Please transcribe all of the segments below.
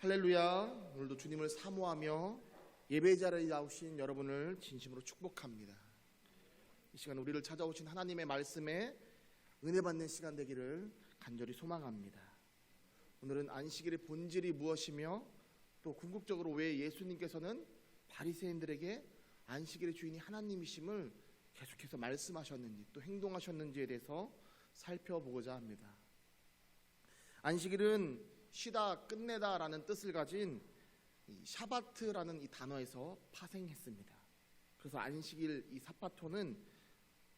할렐루야. 오늘도 주님을 사모하며 예배 자리에 나오신 여러분을 진심으로 축복합니다. 이 시간 우리를 찾아오신 하나님의 말씀에 은혜 받는 시간 되기를 간절히 소망합니다. 오늘은 안식일의 본질이 무엇이며 또 궁극적으로 왜 예수님께서는 바리새인들에게 안식일의 주인이 하나님이심을 계속해서 말씀하셨는지 또 행동하셨는지에 대해서 살펴보고자 합니다. 안식일은 쉬다 끝내다 라는 뜻을 가진 샤바트라는 이 단어에서 파생했습니다. 그래서 안식일 이 사파토는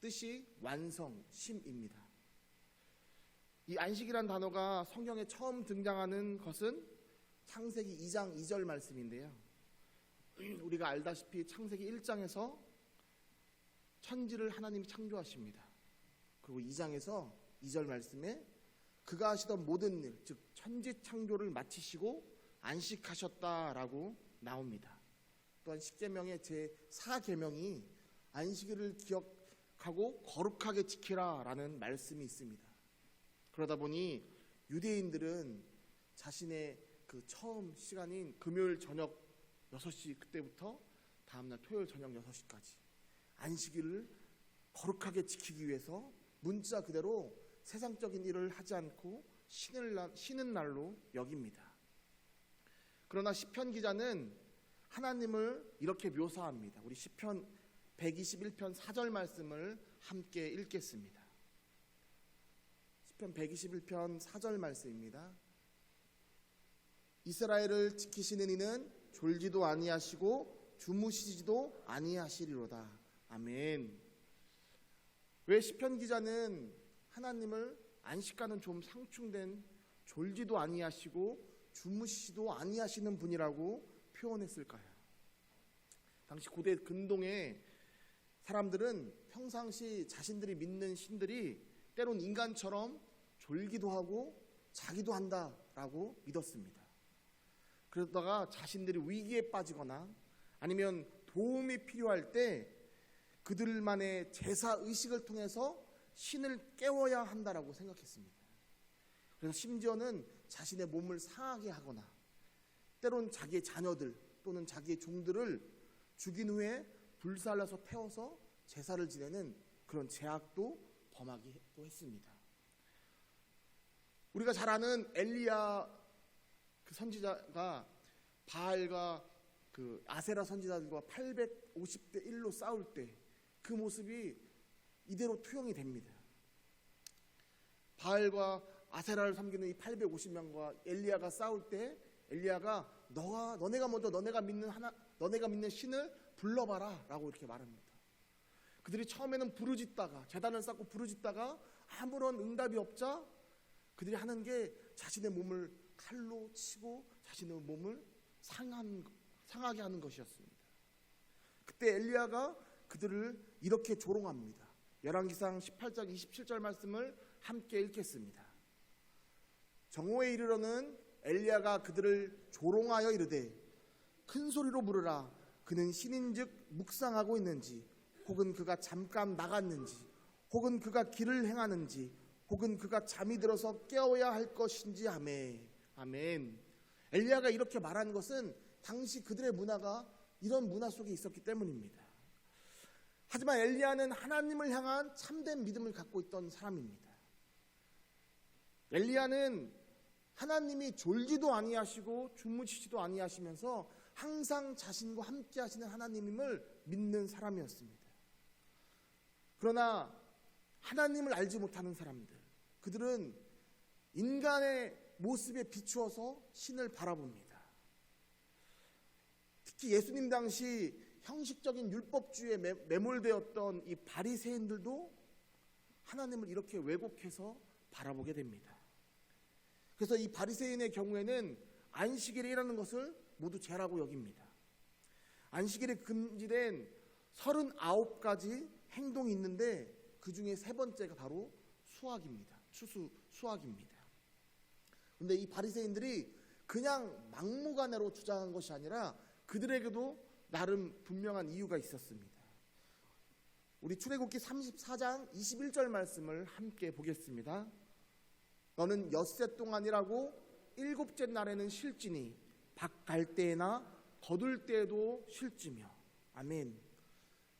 뜻이 완성, 쉼입니다. 이 안식이란 단어가 성경에 처음 등장하는 것은 창세기 2장 2절 말씀인데요. 우리가 알다시피 창세기 1장에서 천지를 하나님이 창조하십니다. 그리고 2장에서 2절 말씀에 그가 하시던 모든 일, 즉 천지 창조를 마치시고 안식하셨다라고 나옵니다. 또한 십계명의 제4계명이 안식일을 기억하고 거룩하게 지키라라는 말씀이 있습니다. 그러다 보니 유대인들은 자신의 그 처음 시간인 금요일 저녁 6시 그때부터 다음날 토요일 저녁 6시까지 안식일을 거룩하게 지키기 위해서 문자 그대로 세상적인 일을 하지 않고 쉬는 날로 여깁니다. 그러나 시편 기자는 하나님을 이렇게 묘사합니다. 우리 시편 121편 4절 말씀을 함께 읽겠습니다. 시편 121편 4절 말씀입니다. 이스라엘을 지키시는 이는 졸지도 아니하시고 주무시지도 아니하시리로다. 아멘. 왜 시편 기자는 하나님을 안식과는 좀 상충된 졸지도 아니하시고 주무시지도 아니하시는 분이라고 표현했을까요? 당시 고대 근동의 사람들은 평상시 자신들이 믿는 신들이 때론 인간처럼 졸기도 하고 자기도 한다라고 믿었습니다. 그러다가 자신들이 위기에 빠지거나 아니면 도움이 필요할 때 그들만의 제사의식을 통해서 신을 깨워야 한다라고 생각했습니다. 그래서 심지어는 자신의 몸을 상하게 하거나 때론 자기의 자녀들 또는 자기의 종들을 죽인 후에 불살라서 태워서 제사를 지내는 그런 제약도 범하기도 했습니다. 우리가 잘 아는 엘리야 그 선지자가 바알과 그 아세라 선지자들과 850대 1로 싸울 때 그 모습이 이대로 투영이 됩니다. 바알과 아세라를 섬기는 이 850명과 엘리야가 싸울 때 엘리야가 너네가 먼저 너네가 믿는 신을 불러봐라 라고 이렇게 말합니다. 그들이 처음에는 부르짖다가 재단을 쌓고 부르짖다가 아무런 응답이 없자 그들이 하는 게 자신의 몸을 칼로 치고 자신의 몸을 상하게 하는 것이었습니다. 그때 엘리야가 그들을 이렇게 조롱합니다. 열왕기상 18장 27절 말씀을 함께 읽겠습니다. 정오에 이르러는 엘리야가 그들을 조롱하여 이르되 큰 소리로 부르라. 그는 신인즉 묵상하고 있는지 혹은 그가 잠깐 나갔는지 혹은 그가 길을 행하는지 혹은 그가 잠이 들어서 깨어야 할 것인지 하매. 아멘. 엘리야가 이렇게 말한 것은 당시 그들의 문화가 이런 문화 속에 있었기 때문입니다. 하지만 엘리야는 하나님을 향한 참된 믿음을 갖고 있던 사람입니다. 엘리야는 하나님이 졸지도 아니하시고 주무시지도 아니하시면서 항상 자신과 함께 하시는 하나님임을 믿는 사람이었습니다. 그러나 하나님을 알지 못하는 사람들, 그들은 인간의 모습에 비추어서 신을 바라봅니다. 특히 예수님 당시 형식적인 율법주의에 매몰되었던 이 바리새인들도 하나님을 이렇게 왜곡해서 바라보게 됩니다. 그래서 이 바리새인의 경우에는 안식일이라는 것을 모두 죄라고 여깁니다. 안식일에 금지된 39가지 행동이 있는데 그 중에 세 번째가 바로 수학입니다. 수학입니다. 그런데 이 바리새인들이 그냥 막무가내로 주장한 것이 아니라 그들에게도 나름 분명한 이유가 있었습니다. 우리 출애굽기 34장 21절 말씀을 함께 보겠습니다. 너는 엿새 동안이라고 일곱째 날에는 쉴지니 밭갈 때나 거둘 때에도 쉴지며. 아멘.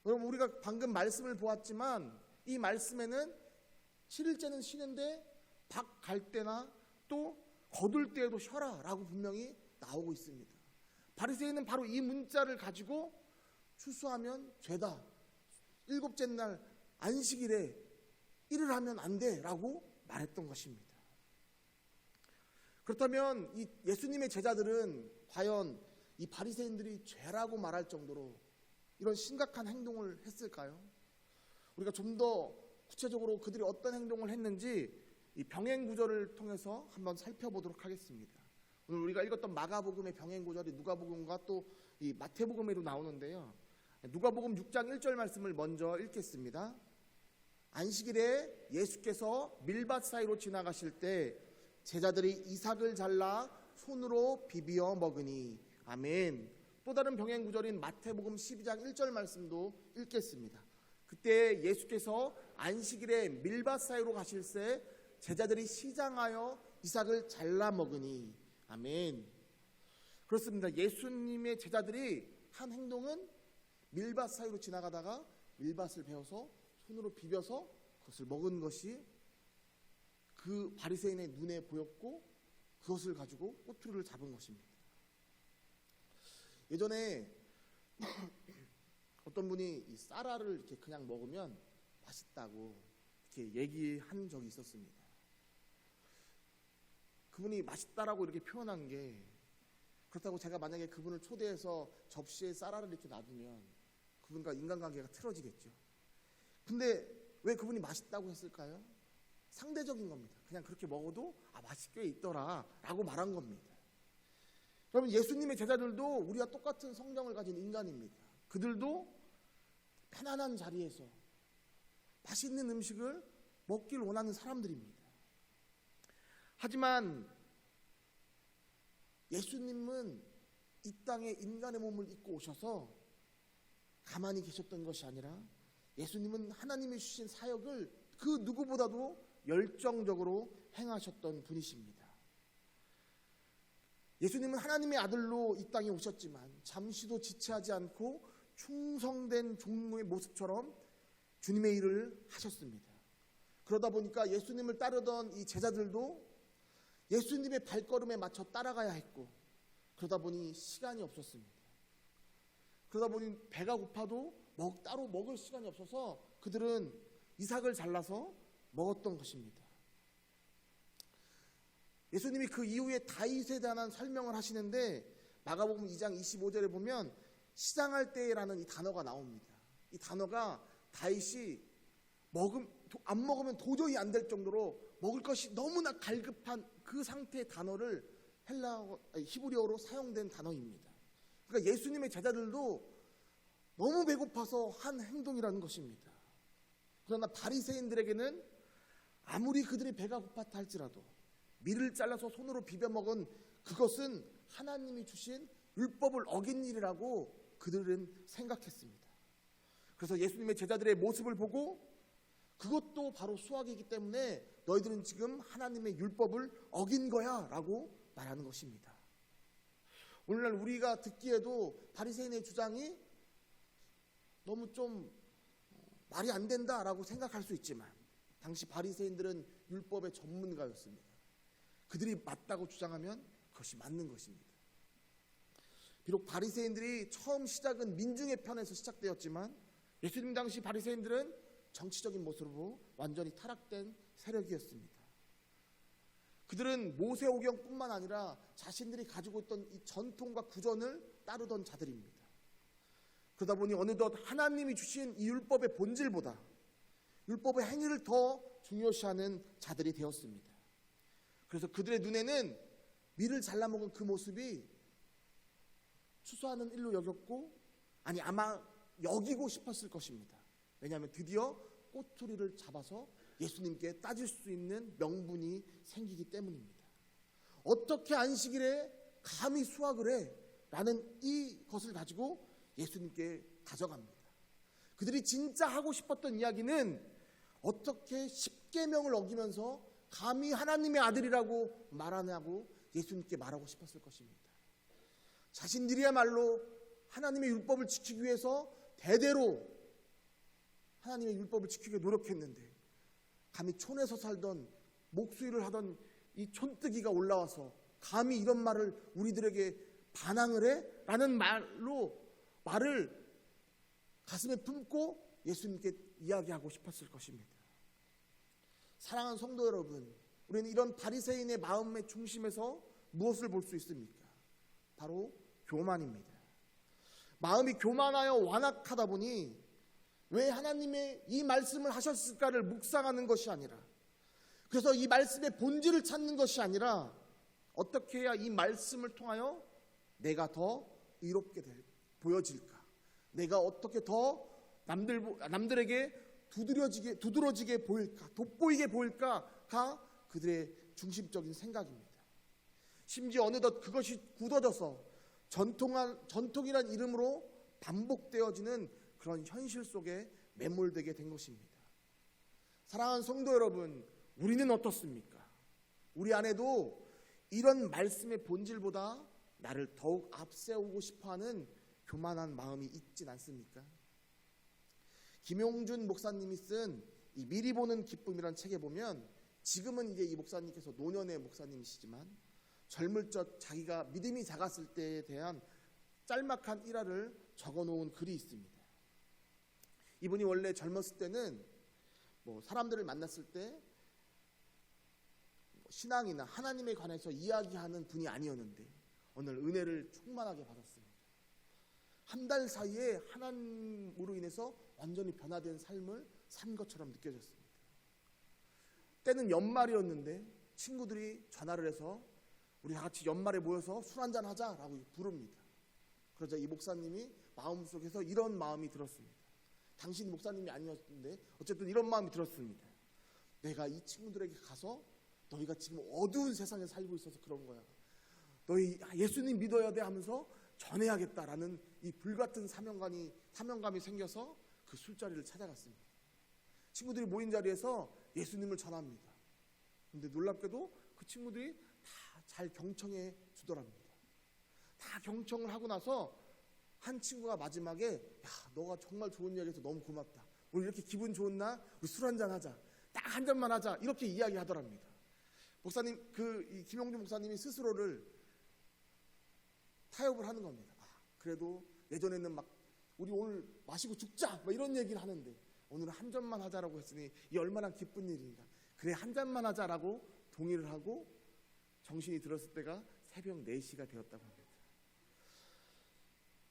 여러분, 우리가 방금 말씀을 보았지만 이 말씀에는 쉴 때는 쉬는데 밭갈 때나 또 거둘 때에도 쉬어라 라고 분명히 나오고 있습니다. 바리새인은 바로 이 문자를 가지고 추수하면 죄다, 일곱째 날 안식일에 일을 하면 안 돼 라고 말했던 것입니다. 그렇다면 이 예수님의 제자들은 과연 이 바리새인들이 죄라고 말할 정도로 이런 심각한 행동을 했을까요? 우리가 좀 더 구체적으로 그들이 어떤 행동을 했는지 이 병행 구절을 통해서 한번 살펴보도록 하겠습니다. 오늘 우리가 읽었던 마가복음의 병행 구절이 누가복음과 또 이 마태복음에도 나오는데요. 누가복음 6장 1절 말씀을 먼저 읽겠습니다. 안식일에 예수께서 밀밭 사이로 지나가실 때 제자들이 이삭을 잘라 손으로 비비어 먹으니. 아멘. 또 다른 병행 구절인 마태복음 12장 1절 말씀도 읽겠습니다. 그때 예수께서 안식일에 밀밭 사이로 가실새 제자들이 시장하여 이삭을 잘라 먹으니. 아멘. 그렇습니다. 예수님의 제자들이 한 행동은 밀밭 사이로 지나가다가 밀밭을 베어서 손으로 비벼서 그것을 먹은 것이 그 바리새인의 눈에 보였고 그것을 가지고 꼬투리를 잡은 것입니다. 예전에 어떤 분이 이 쌀알을 이렇게 그냥 먹으면 맛있다고 이렇게 얘기한 적이 있었습니다. 그분이 맛있다라고 이렇게 표현한 게, 그렇다고 제가 만약에 그분을 초대해서 접시에 쌀알을 이렇게 놔두면 그분과 인간관계가 틀어지겠죠. 근데 왜 그분이 맛있다고 했을까요? 상대적인 겁니다. 그냥 그렇게 먹어도 맛있게 있더라 라고 말한 겁니다. 여러분, 예수님의 제자들도 우리와 똑같은 성정을 가진 인간입니다. 그들도 편안한 자리에서 맛있는 음식을 먹길 원하는 사람들입니다. 하지만 예수님은 이 땅에 인간의 몸을 입고 오셔서 가만히 계셨던 것이 아니라 예수님은 하나님이 주신 사역을 그 누구보다도 열정적으로 행하셨던 분이십니다. 예수님은 하나님의 아들로 이 땅에 오셨지만 잠시도 지체하지 않고 충성된 종의 모습처럼 주님의 일을 하셨습니다. 그러다 보니까 예수님을 따르던 이 제자들도 예수님의 발걸음에 맞춰 따라가야 했고, 그러다 보니 시간이 없었습니다. 그러다 보니 배가 고파도 따로 먹을 시간이 없어서 그들은 이삭을 잘라서 먹었던 것입니다. 예수님이 그 이후에 다윗에 대한 설명을 하시는데 마가복음 2장 25절에 보면 시장할 때라는 이 단어가 나옵니다. 이 단어가 다윗이 안 먹으면 도저히 안 될 정도로 먹을 것이 너무나 갈급한 그 상태의 단어를 히브리어로 사용된 단어입니다. 그러니까 예수님의 제자들도 너무 배고파서 한 행동이라는 것입니다. 그러나 바리새인들에게는 아무리 그들이 배가 고팠다 할지라도 밀을 잘라서 손으로 비벼 먹은 그것은 하나님이 주신 율법을 어긴 일이라고 그들은 생각했습니다. 그래서 예수님의 제자들의 모습을 보고 그것도 바로 수학이기 때문에 너희들은 지금 하나님의 율법을 어긴 거야 라고 말하는 것입니다. 오늘날 우리가 듣기에도 바리새인의 주장이 너무 좀 말이 안 된다라고 생각할 수 있지만 당시 바리새인들은 율법의 전문가였습니다. 그들이 맞다고 주장하면 그것이 맞는 것입니다. 비록 바리새인들이 처음 시작은 민중의 편에서 시작되었지만 예수님 당시 바리새인들은 정치적인 모습으로 완전히 타락된 세력이었습니다. 그들은 모세오경뿐만 아니라 자신들이 가지고 있던 이 전통과 구전을 따르던 자들입니다. 그러다 보니 어느덧 하나님이 주신 이 율법의 본질보다 율법의 행위를 더 중요시하는 자들이 되었습니다. 그래서 그들의 눈에는 밀을 잘라먹은 그 모습이 추수하는 일로 여겼고, 아마 여기고 싶었을 것입니다. 왜냐하면 드디어 꼬투리를 잡아서 예수님께 따질 수 있는 명분이 생기기 때문입니다. 어떻게 안식일에 감히 수학을 해? 라는 이것을 가지고 예수님께 가져갑니다. 그들이 진짜 하고 싶었던 이야기는 어떻게 십계명을 어기면서 감히 하나님의 아들이라고 말하냐고 예수님께 말하고 싶었을 것입니다. 자신들이야말로 하나님의 율법을 지키기 위해서 대대로 하나님의 율법을 지키기 노력했는데 감히 촌에서 살던 목수일을 하던 이 촌뜨기가 올라와서 감히 이런 말을 우리들에게 반항을 해? 라는 말을 가슴에 품고 예수님께 이야기하고 싶었을 것입니다. 사랑하는 성도 여러분, 우리는 이런 바리새인의 마음의 중심에서 무엇을 볼 수 있습니까? 바로 교만입니다. 마음이 교만하여 완악하다 보니 왜 하나님의 이 말씀을 하셨을까를 묵상하는 것이 아니라, 그래서 이 말씀의 본질을 찾는 것이 아니라 어떻게 해야 이 말씀을 통하여 내가 더 의롭게 보여질까, 내가 어떻게 더 남들에게 두드러지게 보일까, 돋보이게 보일까가 그들의 중심적인 생각입니다. 심지어 어느덧 그것이 굳어져서 전통이란 이름으로 반복되어지는 그런 현실 속에 매몰되게 된 것입니다. 사랑하는 성도 여러분, 우리는 어떻습니까? 우리 안에도 이런 말씀의 본질보다 나를 더욱 앞세우고 싶어하는 교만한 마음이 있진 않습니까? 김용준 목사님이 쓴 이 미리 보는 기쁨이라는 책에 보면, 지금은 이제 이 목사님께서 노년의 목사님이시지만 젊을 적 자기가 믿음이 작았을 때에 대한 짤막한 일화를 적어놓은 글이 있습니다. 이분이 원래 젊었을 때는 사람들을 만났을 때 신앙이나 하나님에 관해서 이야기하는 분이 아니었는데 오늘 은혜를 충만하게 받았습니다. 한 달 사이에 하나님으로 인해서 완전히 변화된 삶을 산 것처럼 느껴졌습니다. 때는 연말이었는데 친구들이 전화를 해서 우리 다 같이 연말에 모여서 술 한잔 하자라고 부릅니다. 그러자 이 목사님이 마음속에서 이런 마음이 들었습니다. 당신이 목사님이 아니었는데 어쨌든 이런 마음이 들었습니다. 내가 이 친구들에게 가서 너희가 지금 어두운 세상에 살고 있어서 그런 거야, 너희 예수님 믿어야 돼 하면서 전해야겠다라는 이 불같은 사명감이 생겨서 그 술자리를 찾아갔습니다. 친구들이 모인 자리에서 예수님을 전합니다. 그런데 놀랍게도 그 친구들이 다 잘 경청해 주더랍니다. 다 경청을 하고 나서 한 친구가 마지막에, 야, 너가 정말 좋은 이야기해서 너무 고맙다, 우리 이렇게 기분 좋은 날 우리 술 한잔 하자, 딱 한 잔만 하자, 이렇게 이야기하더랍니다. 목사님, 이 김용준 목사님이 스스로를 타협을 하는 겁니다. 그래도 예전에는 막 우리 오늘 마시고 죽자 막 이런 얘기를 하는데 오늘은 한 잔만 하자라고 했으니 이 얼마나 기쁜 일인가. 그래, 한 잔만 하자라고 동의를 하고 정신이 들었을 때가 새벽 4시가 되었다고 합니다.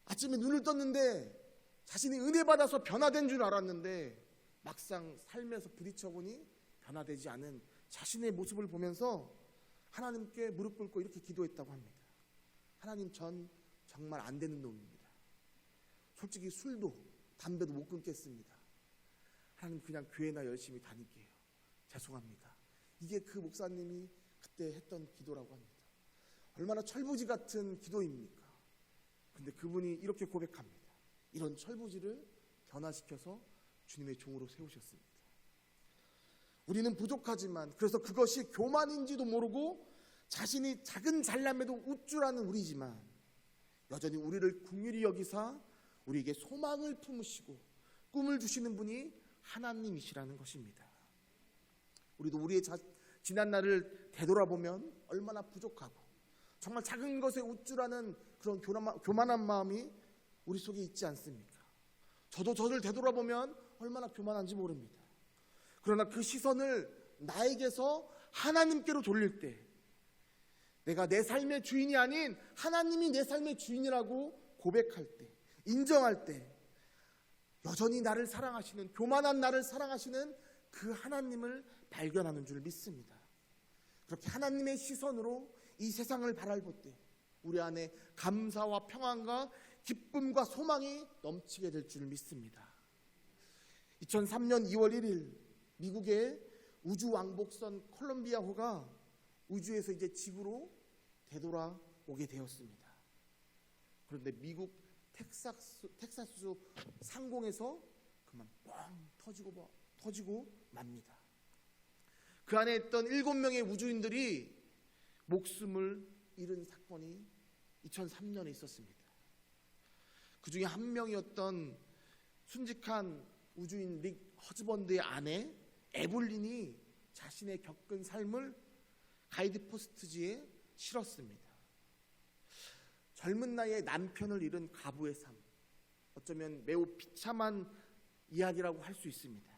아침에 눈을 떴는데 자신이 은혜 받아서 변화된 줄 알았는데 막상 삶에서 부딪혀보니 변화되지 않은 자신의 모습을 보면서 하나님께 무릎 꿇고 이렇게 기도했다고 합니다. 하나님, 전 정말 안 되는 놈입니다. 솔직히 술도 담배도 못 끊겠습니다. 하나님, 그냥 교회나 열심히 다닐게요. 죄송합니다. 이게 그 목사님이 그때 했던 기도라고 합니다. 얼마나 철부지 같은 기도입니까? 근데 그분이 이렇게 고백합니다. 이런 철부지를 변화시켜서 주님의 종으로 세우셨습니다. 우리는 부족하지만, 그래서 그것이 교만인지도 모르고 자신이 작은 잘남에도 우쭐하는 우리지만 여전히 우리를 긍휼히 여기사 우리에게 소망을 품으시고 꿈을 주시는 분이 하나님이시라는 것입니다. 우리도 우리의 지난 날을 되돌아보면 얼마나 부족하고 정말 작은 것에 우쭐하는 그런 교만한 마음이 우리 속에 있지 않습니까? 저도 저를 되돌아보면 얼마나 교만한지 모릅니다. 그러나 그 시선을 나에게서 하나님께로 돌릴 때, 내가 내 삶의 주인이 아닌 하나님이 내 삶의 주인이라고 고백할 때, 인정할 때 여전히 나를 사랑하시는, 교만한 나를 사랑하시는 그 하나님을 발견하는 줄 믿습니다. 그렇게 하나님의 시선으로 이 세상을 바라볼 때 우리 안에 감사와 평안과 기쁨과 소망이 넘치게 될 줄 믿습니다. 2003년 2월 1일 미국의 우주왕복선 콜럼비아호가 우주에서 이제 지구로 되돌아오게 되었습니다. 그런데 미국 텍사스 상공에서 그만 뻥 터지고 맙니다. 그 안에 있던 7명의 우주인들이 목숨을 잃은 사건이 2003년에 있었습니다. 그 중에 한 명이었던 순직한 우주인 릭 허즈번드의 아내 에블린이 자신의 겪은 삶을 가이드포스트지에 실었습니다. 젊은 나이에 남편을 잃은 가부의 삶, 어쩌면 매우 비참한 이야기라고 할 수 있습니다.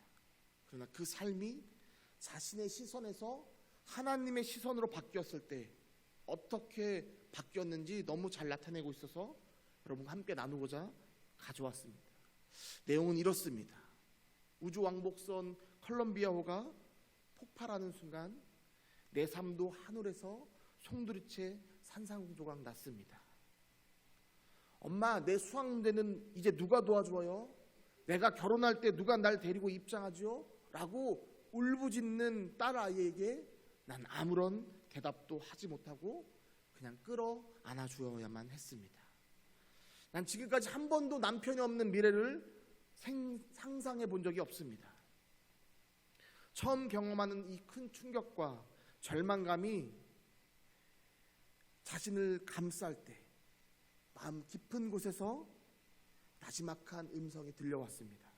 그러나 그 삶이 자신의 시선에서 하나님의 시선으로 바뀌었을 때 어떻게 바뀌었는지 너무 잘 나타내고 있어서 여러분과 함께 나누고자 가져왔습니다. 내용은 이렇습니다. 우주 왕복선 컬럼비아호가 폭발하는 순간 내 삶도 하늘에서 송두리째 산산조각 났습니다. 엄마, 내 수학문제는 이제 누가 도와줘요? 내가 결혼할 때 누가 날 데리고 입장하죠? 라고 울부짖는 딸 아이에게 난 아무런 대답도 하지 못하고 그냥 끌어 안아주어야만 했습니다. 난 지금까지 한 번도 남편이 없는 미래를 상상해 본 적이 없습니다. 처음 경험하는 이 큰 충격과 절망감이 자신을 감쌀 때 마음 깊은 곳에서 나지막한 음성이 들려왔습니다.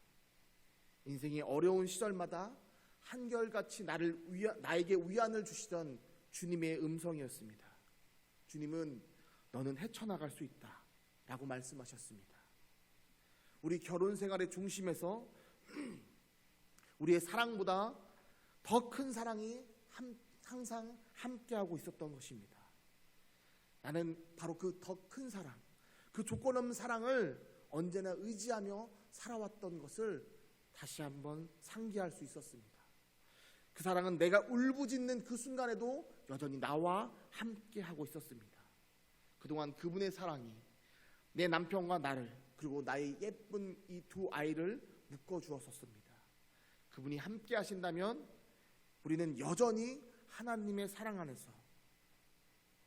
인생의 어려운 시절마다 한결같이 나에게 위안을 주시던 주님의 음성이었습니다. 주님은 너는 헤쳐나갈 수 있다 라고 말씀하셨습니다. 우리 결혼 생활의 중심에서 우리의 사랑보다 더 큰 사랑이 항상 함께하고 있었던 것입니다. 나는 바로 그 더 큰 사랑, 그 조건 없는 사랑을 언제나 의지하며 살아왔던 것을 다시 한번 상기할 수 있었습니다. 그 사랑은 내가 울부짖는 그 순간에도 여전히 나와 함께하고 있었습니다. 그동안 그분의 사랑이 내 남편과 나를 그리고 나의 예쁜 이 두 아이를 묶어주었었습니다. 그분이 함께 하신다면 우리는 여전히 하나님의 사랑 안에서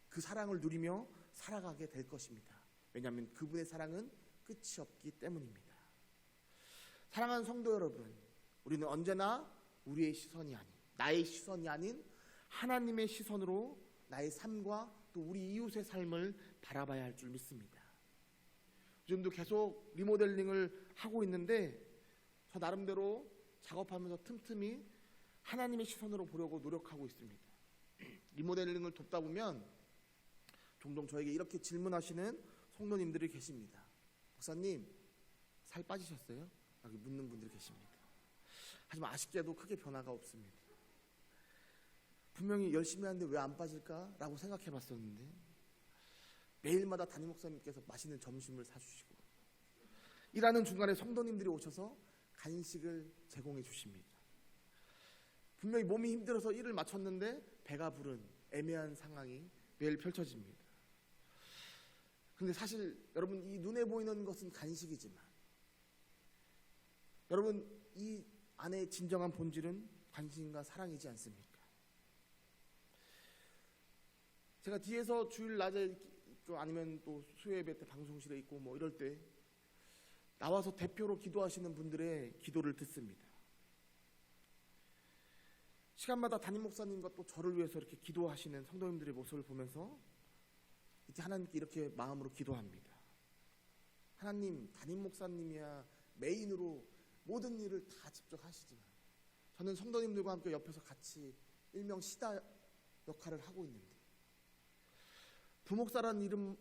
그 사랑을 누리며 살아가게 될 것입니다. 왜냐하면 그분의 사랑은 끝이 없기 때문입니다. 사랑하는 성도 여러분, 우리는 언제나 우리의 시선이 아닌, 나의 시선이 아닌 하나님의 시선으로 나의 삶과 또 우리 이웃의 삶을 바라봐야 할 줄 믿습니다. 요즘도 계속 리모델링을 하고 있는데 저 나름대로 작업하면서 틈틈이 하나님의 시선으로 보려고 노력하고 있습니다. 리모델링을 돕다 보면 종종 저에게 이렇게 질문하시는 성도님들이 계십니다. 목사님, 살 빠지셨어요? 라고 묻는 분들이 계십니다. 하지만 아쉽게도 크게 변화가 없습니다. 분명히 열심히 하는데 왜 안 빠질까? 라고 생각해 봤었는데 매일마다 담임 목사님께서 맛있는 점심을 사주시고 일하는 중간에 성도님들이 오셔서 간식을 제공해 주십니다. 분명히 몸이 힘들어서 일을 마쳤는데 배가 부른 애매한 상황이 매일 펼쳐집니다. 근데 사실 여러분, 이 눈에 보이는 것은 간식이지만 여러분, 이 안에 진정한 본질은 관심과 사랑이지 않습니까? 제가 뒤에서 주일 낮에 있고 아니면 또 수요예배 때 방송실에 있고 뭐 이럴 때 나와서 대표로 기도하시는 분들의 기도를 듣습니다. 시간마다 담임 목사님과 또 저를 위해서 이렇게 기도하시는 성도님들의 모습을 보면서 이제 하나님께 이렇게 마음으로 기도합니다. 하나님, 담임 목사님이야 메인으로 모든 일을 다 직접 하시지만 저는 성도님들과 함께 옆에서 같이 일명 시다 역할을 하고 있는데 부목사라는 이름,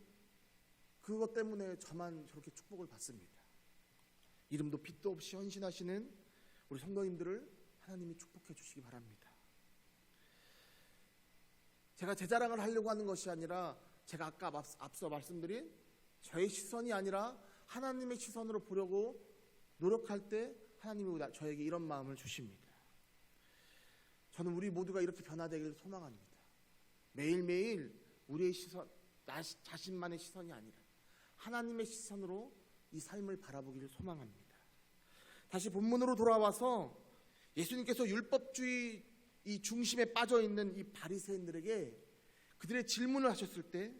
그것 때문에 저만 저렇게 축복을 받습니다. 이름도 빛도 없이 헌신하시는 우리 성도님들을 하나님이 축복해 주시기 바랍니다. 제가 제 자랑을 하려고 하는 것이 아니라 제가 아까 앞서 말씀드린 저의 시선이 아니라 하나님의 시선으로 보려고 노력할 때 하나님이 저에게 이런 마음을 주십니다. 저는 우리 모두가 이렇게 변화되길 소망합니다. 매일매일 우리의 시선, 나 자신만의 시선이 아니라 하나님의 시선으로 이 삶을 바라보기를 소망합니다. 다시 본문으로 돌아와서 예수님께서 율법주의 이 중심에 빠져있는 이 바리새인들에게 그들의 질문을 하셨을 때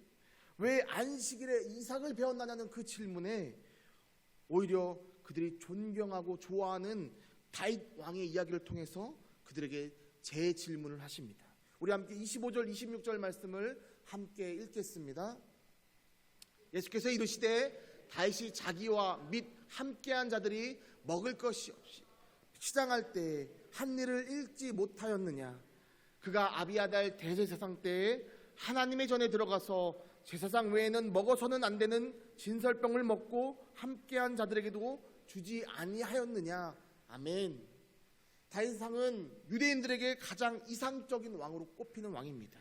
왜 안식일에 이삭을 배웠느냐는 그 질문에 오히려 그들이 존경하고 좋아하는 다윗 왕의 이야기를 통해서 그들에게 재질문을 하십니다. 우리 함께 25절 26절 말씀을 함께 읽겠습니다. 예수께서 이르시되 다윗이 자기와 및 함께한 자들이 먹을 것이 없이 시장할 때에 한 일을 잃지 못하였느냐. 그가 아비아달 대제사장 때에 하나님의 전에 들어가서 제사장 외에는 먹어서는 안 되는 진설병을 먹고 함께한 자들에게도 주지 아니하였느냐. 아멘. 다윗 왕은 유대인들에게 가장 이상적인 왕으로 꼽히는 왕입니다.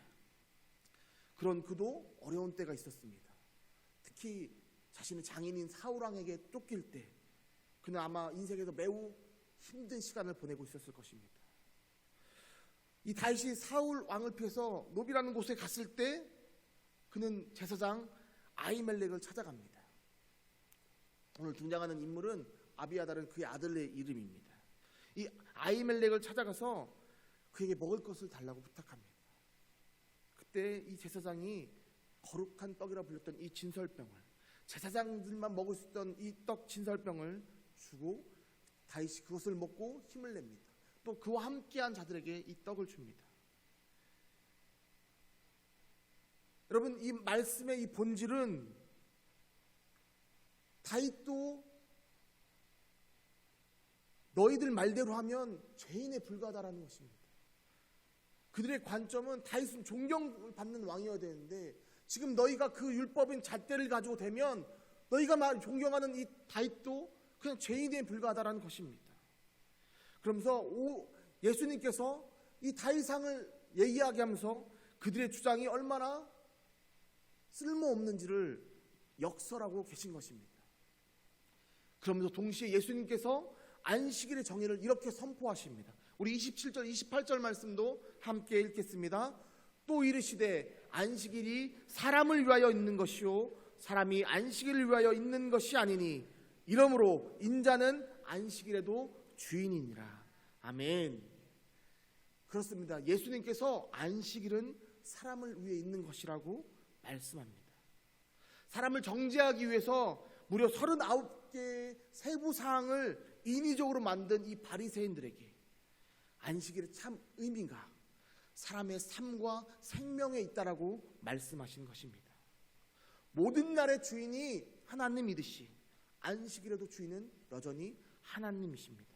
그런 그도 어려운 때가 있었습니다. 특히 자신의 장인인 사울 왕에게 쫓길 때 그는 아마 인생에서 매우 힘든 시간을 보내고 있었을 것입니다. 이 다윗이 사울 왕을 피해서 노비라는 곳에 갔을 때 그는 제사장 아히멜렉을 찾아갑니다. 오늘 등장하는 인물은 아비아달은 그의 아들의 이름입니다. 이 아히멜렉을 찾아가서 그에게 먹을 것을 달라고 부탁합니다. 그때 이 제사장이 거룩한 떡이라 불렸던 이 진설병을, 제사장들만 먹을 수 있던 이 떡 진설병을 주고 다윗이 그것을 먹고 힘을 냅니다. 또 그와 함께한 자들에게 이 떡을 줍니다. 여러분, 이 말씀의 이 본질은 다윗도 너희들 말대로 하면 죄인에 불과하다라는 것입니다. 그들의 관점은 다윗은 존경을 받는 왕이어야 되는데 지금 너희가 그 율법인 잣대를 가지고 대면 너희가 존경하는 이 다윗도 그냥 죄인에 불과하다라는 것입니다. 그러면서 예수님께서 이 다윗왕을 얘기하게 하면서 그들의 주장이 얼마나 쓸모없는지를 역설하고 계신 것입니다. 그러면서 동시에 예수님께서 안식일의 정의를 이렇게 선포하십니다. 우리 27절 28절 말씀도 함께 읽겠습니다. 또 이르시되 안식일이 사람을 위하여 있는 것이요 사람이 안식일을 위하여 있는 것이 아니니 이러므로 인자는 안식일에도 주인이니라. 아멘. 그렇습니다. 예수님께서 안식일은 사람을 위해 있는 것이라고 말씀합니다. 사람을 정죄하기 위해서 무려 39개의 세부 사항을 인위적으로 만든 이 바리새인들에게 안식일의 참 의미가 사람의 삶과 생명에 있다라고 말씀하신 것입니다. 모든 날의 주인이 하나님이듯이 안식일에도 주인은 여전히 하나님이십니다.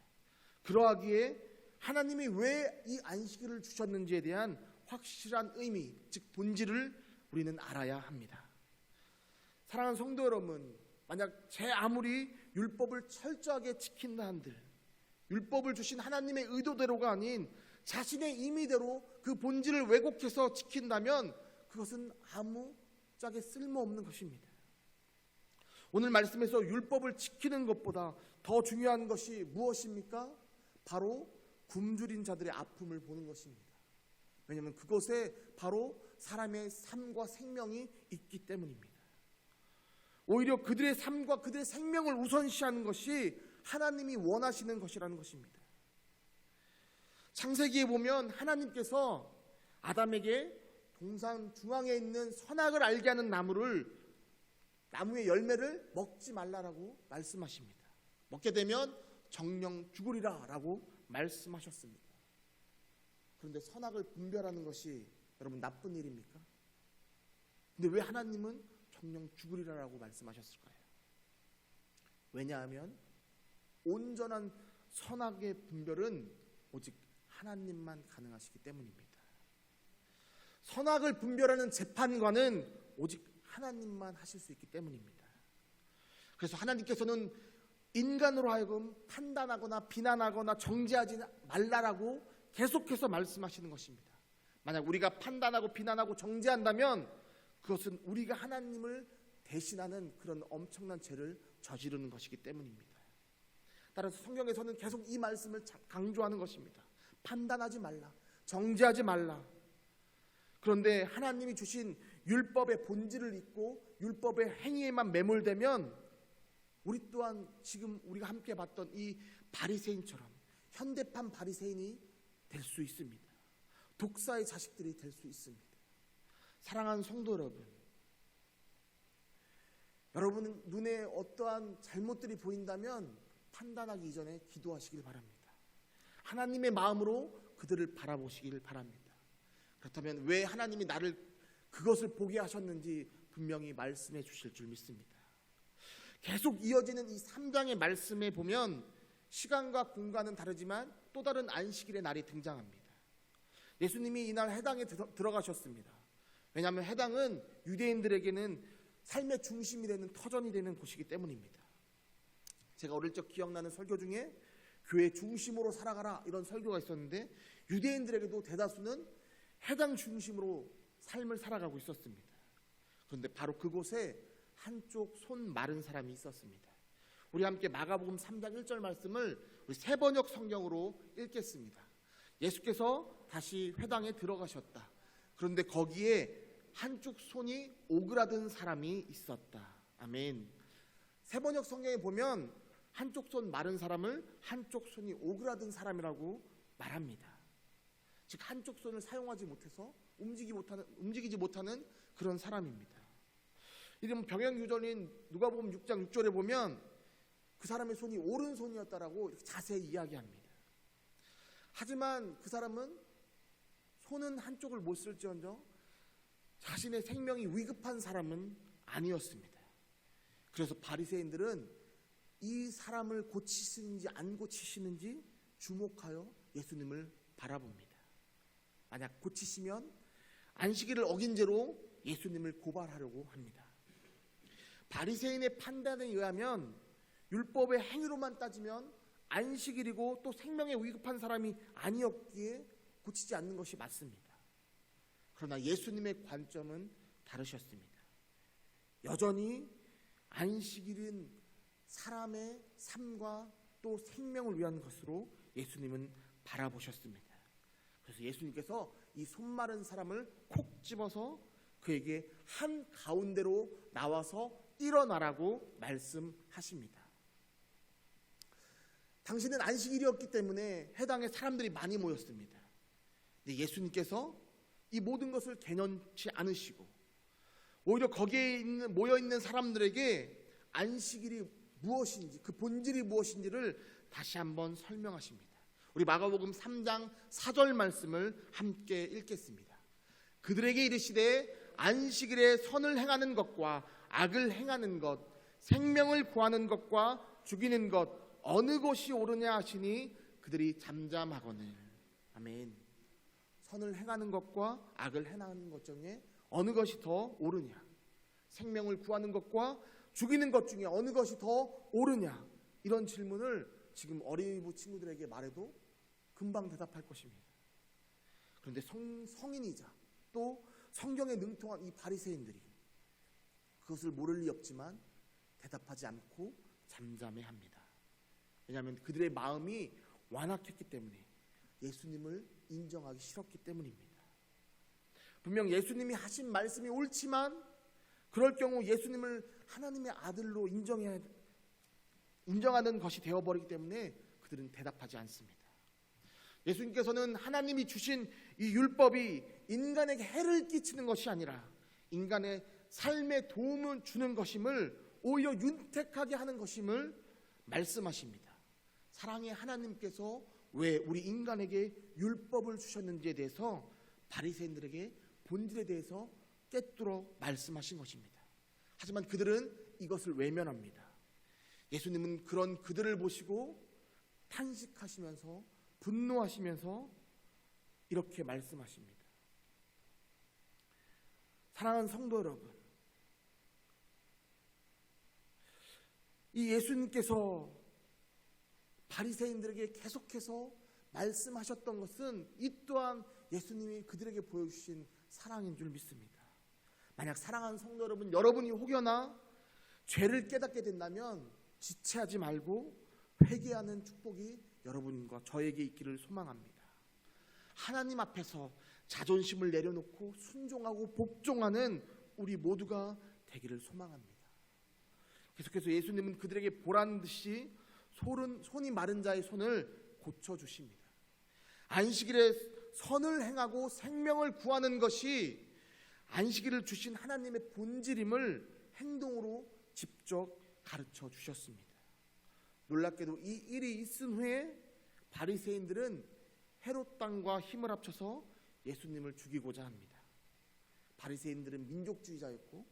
그러하기에 하나님이 왜 이 안식일을 주셨는지에 대한 확실한 의미, 즉 본질을 우리는 알아야 합니다. 사랑하는 성도 여러분, 만약 제 아무리 율법을 철저하게 지킨다 한들 율법을 주신 하나님의 의도대로가 아닌 자신의 임의대로 그 본질을 왜곡해서 지킨다면 그것은 아무짝에 쓸모없는 것입니다. 오늘 말씀에서 율법을 지키는 것보다 더 중요한 것이 무엇입니까? 바로 굶주린 자들의 아픔을 보는 것입니다. 왜냐하면 그것에 바로 사람의 삶과 생명이 있기 때문입니다. 오히려 그들의 삶과 그들의 생명을 우선시하는 것이 하나님이 원하시는 것이라는 것입니다. 창세기에 보면 하나님께서 아담에게 동산 중앙에 있는 선악을 알게 하는 나무의 열매를 먹지 말라라고 말씀하십니다. 먹게 되면 정령 죽으리라 라고 말씀하셨습니다. 그런데 선악을 분별하는 것이 여러분 나쁜 일입니까? 근데 왜 하나님은 정령 죽으리라 라고 말씀하셨을까요? 왜냐하면 온전한 선악의 분별은 오직 하나님만 가능하시기 때문입니다. 선악을 분별하는 재판관은 오직 하나님만 하실 수 있기 때문입니다. 그래서 하나님께서는 인간으로 하여금 판단하거나 비난하거나 정죄하지 말라라고 계속해서 말씀하시는 것입니다. 만약 우리가 판단하고 비난하고 정죄한다면 그것은 우리가 하나님을 대신하는 그런 엄청난 죄를 저지르는 것이기 때문입니다. 따라서 성경에서는 계속 이 말씀을 강조하는 것입니다. 판단하지 말라, 정죄하지 말라. 그런데 하나님이 주신 율법의 본질을 잊고 율법의 행위에만 매몰되면 우리 또한 지금 우리가 함께 봤던 이 바리새인처럼 현대판 바리새인이 될 수 있습니다. 독사의 자식들이 될 수 있습니다. 사랑하는 성도 여러분, 여러분 눈에 어떠한 잘못들이 보인다면 판단하기 이전에 기도하시길 바랍니다. 하나님의 마음으로 그들을 바라보시길 바랍니다. 그렇다면 왜 하나님이 나를 그것을 보게 하셨는지 분명히 말씀해 주실 줄 믿습니다. 계속 이어지는 이 3장의 말씀에 보면 시간과 공간은 다르지만 또 다른 안식일의 날이 등장합니다. 예수님이 이날 해당에 들어가셨습니다. 왜냐하면 해당은 유대인들에게는 삶의 중심이 되는 터전이 되는 곳이기 때문입니다. 제가 어릴 적 기억나는 설교 중에 교회 중심으로 살아가라 이런 설교가 있었는데 유대인들에게도 대다수는 해당 중심으로 삶을 살아가고 있었습니다. 그런데 바로 그곳에 한쪽 손 마른 사람이 있었습니다. 우리 함께 마가복음 3장 1절 말씀을 우리 세 번역 성경으로 읽겠습니다. 예수께서 다시 회당에 들어가셨다. 그런데 거기에 한쪽 손이 오그라든 사람이 있었다. 아멘. 세 번역 성경에 보면 한쪽 손 마른 사람을 한쪽 손이 오그라든 사람이라고 말합니다. 즉 한쪽 손을 사용하지 못해서 움직이지 못하는 그런 사람입니다. 이름 병행유전인 누가복음 6장 6절에 보면 그 사람의 손이 오른손이었다라고 이렇게 자세히 이야기합니다. 하지만 그 사람은 손은 한쪽을 못 쓸지언정 자신의 생명이 위급한 사람은 아니었습니다. 그래서 바리새인들은 이 사람을 고치시는지 안 고치시는지 주목하여 예수님을 바라봅니다. 만약 고치시면 안식일을 어긴 죄로 예수님을 고발하려고 합니다. 바리새인의 판단에 의하면 율법의 행위로만 따지면 안식일이고 또 생명에 위급한 사람이 아니었기에 고치지 않는 것이 맞습니다. 그러나 예수님의 관점은 다르셨습니다. 여전히 안식일은 사람의 삶과 또 생명을 위한 것으로 예수님은 바라보셨습니다. 그래서 예수님께서 이 손 마른 사람을 콕 집어서 그에게 한 가운데로 나와서 일어나라고 말씀하십니다. 당신은 안식일이었기 때문에 해당에 사람들이 많이 모였습니다. 근데 예수님께서 이 모든 것을 개념치 않으시고 오히려 거기에 모여있는 사람들에게 안식일이 무엇인지 그 본질이 무엇인지를 다시 한번 설명하십니다. 우리 마가복음 3장 4절 말씀을 함께 읽겠습니다. 그들에게 이르시되 안식일에 선을 행하는 것과 악을 행하는 것, 생명을 구하는 것과 죽이는 것 어느 것이 옳으냐 하시니 그들이 잠잠하거늘. 아멘. 선을 행하는 것과 악을 행하는 것 중에 어느 것이 더 옳으냐, 생명을 구하는 것과 죽이는 것 중에 어느 것이 더 옳으냐, 이런 질문을 지금 어린이부 친구들에게 말해도 금방 대답할 것입니다. 그런데 성인이자 또 성경에 능통한 이 바리새인들이 그것을 모를 리 없지만 대답하지 않고 잠잠해합니다. 왜냐하면 그들의 마음이 완악했기 때문에, 예수님을 인정하기 싫었기 때문입니다. 분명 예수님이 하신 말씀이 옳지만 그럴 경우 예수님을 하나님의 아들로 인정하는 것이 되어버리기 때문에 그들은 대답하지 않습니다. 예수님께서는 하나님이 주신 이 율법이 인간에게 해를 끼치는 것이 아니라 인간의 삶에 도움을 주는 것임을, 오히려 윤택하게 하는 것임을 말씀하십니다. 사랑의 하나님께서 왜 우리 인간에게 율법을 주셨는지에 대해서 바리새인들에게 본질에 대해서 꿰뚫어 말씀하신 것입니다. 하지만 그들은 이것을 외면합니다. 예수님은 그런 그들을 보시고 탄식하시면서 분노하시면서 이렇게 말씀하십니다. 사랑하는 성도 여러분, 이 예수님께서 바리새인들에게 계속해서 말씀하셨던 것은 이 또한 예수님이 그들에게 보여주신 사랑인 줄 믿습니다. 만약 사랑하는 성도 여러분, 여러분이 혹여나 죄를 깨닫게 된다면 지체하지 말고 회개하는 축복이 여러분과 저에게 있기를 소망합니다. 하나님 앞에서 자존심을 내려놓고 순종하고 복종하는 우리 모두가 되기를 소망합니다. 계속해서 예수님은 그들에게 보란 듯이 손이 마른 자의 손을 고쳐주십니다. 안식일에 선을 행하고 생명을 구하는 것이 안식일을 주신 하나님의 본질임을 행동으로 직접 가르쳐 주셨습니다. 놀랍게도 이 일이 있은 후에 바리새인들은 헤롯 당과 힘을 합쳐서 예수님을 죽이고자 합니다. 바리새인들은 민족주의자였고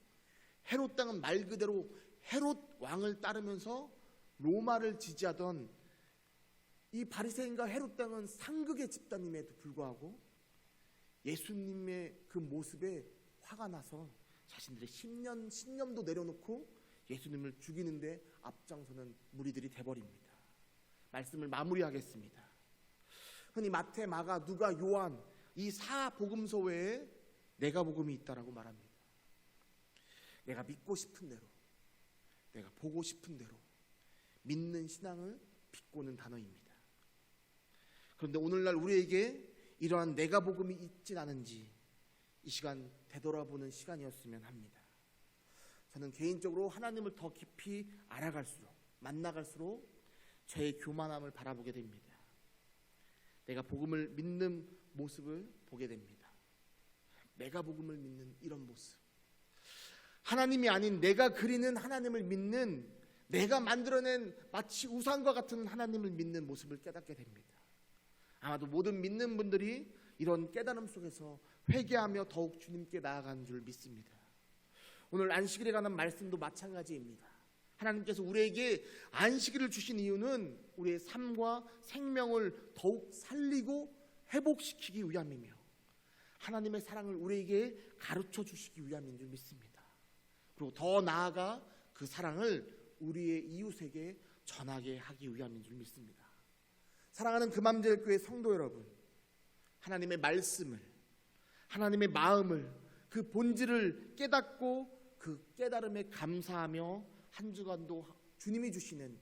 헤롯 땅은 말 그대로 헤롯 왕을 따르면서 로마를 지지하던 이 바리새인과 헤롯 땅은 상극의 집단임에도 불구하고 예수님의 그 모습에 화가 나서 자신들의 신념도 내려놓고 예수님을 죽이는데 앞장서는 무리들이 돼버립니다. 말씀을 마무리하겠습니다. 흔히 마태, 마가, 누가, 요한 이 사복음서 외에 내가 복음이 있다라고 말합니다. 내가 믿고 싶은 대로, 내가 보고 싶은 대로 믿는 신앙을 비꼬는 단어입니다. 그런데 오늘날 우리에게 이러한 내가 복음이 있진 않은지 이 시간 되돌아보는 시간이었으면 합니다. 저는 개인적으로 하나님을 더 깊이 알아갈수록, 만나갈수록 저의 교만함을 바라보게 됩니다. 내가 복음을 믿는 모습을 보게 됩니다. 내가 복음을 믿는 이런 모습, 하나님이 아닌 내가 그리는 하나님을 믿는, 내가 만들어낸 마치 우상과 같은 하나님을 믿는 모습을 깨닫게 됩니다. 아마도 모든 믿는 분들이 이런 깨달음 속에서 회개하며 더욱 주님께 나아가는 줄 믿습니다. 오늘 안식일에 관한 말씀도 마찬가지입니다. 하나님께서 우리에게 안식일을 주신 이유는 우리의 삶과 생명을 더욱 살리고 회복시키기 위함이며 하나님의 사랑을 우리에게 가르쳐 주시기 위함인 줄 믿습니다. 그리고 더 나아가 그 사랑을 우리의 이웃에게 전하게 하기 위함인 줄 믿습니다. 사랑하는 금암제일교회 성도 여러분, 하나님의 말씀을, 하나님의 마음을, 그 본질을 깨닫고 그 깨달음에 감사하며 한 주간도 주님이 주시는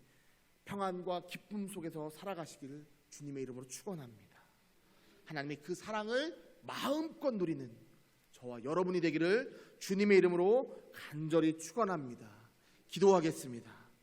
평안과 기쁨 속에서 살아가시기를 주님의 이름으로 축원합니다. 하나님의 그 사랑을 마음껏 누리는 저와 여러분이 되기를 주님의 이름으로 간절히 축원합니다. 기도하겠습니다.